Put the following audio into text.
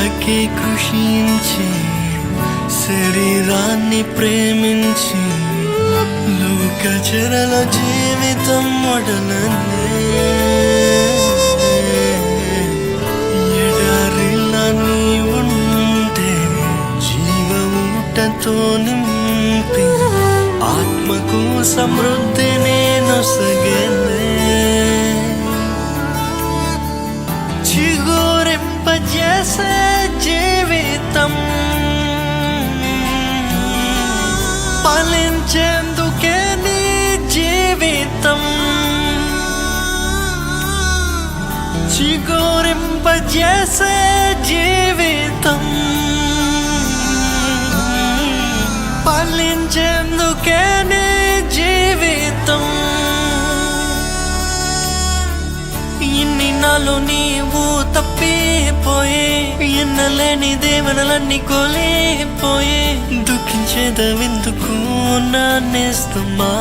కలకి కృషించి శరీరాన్ని ప్రేమించి లోకచరల జీవితం మొదలనే ఎడారిలా నీ ఉంటే జీవముటతో నింపి ఆత్మకు సమృద్ధిని నొసగెనే చిగురింపజేసే జీవితం ఫలించేందుకే నీ జీవితం చిగురింపజేసే జీవితం ఫలించేందుకే నీ జీవితం ఇన్ని నాలు నీవు తప్పిపోయే ఎన్నలేని దేవనలన్నీ కోల్పోయే దుఃఖించేదవెందుకు నా నేస్తమా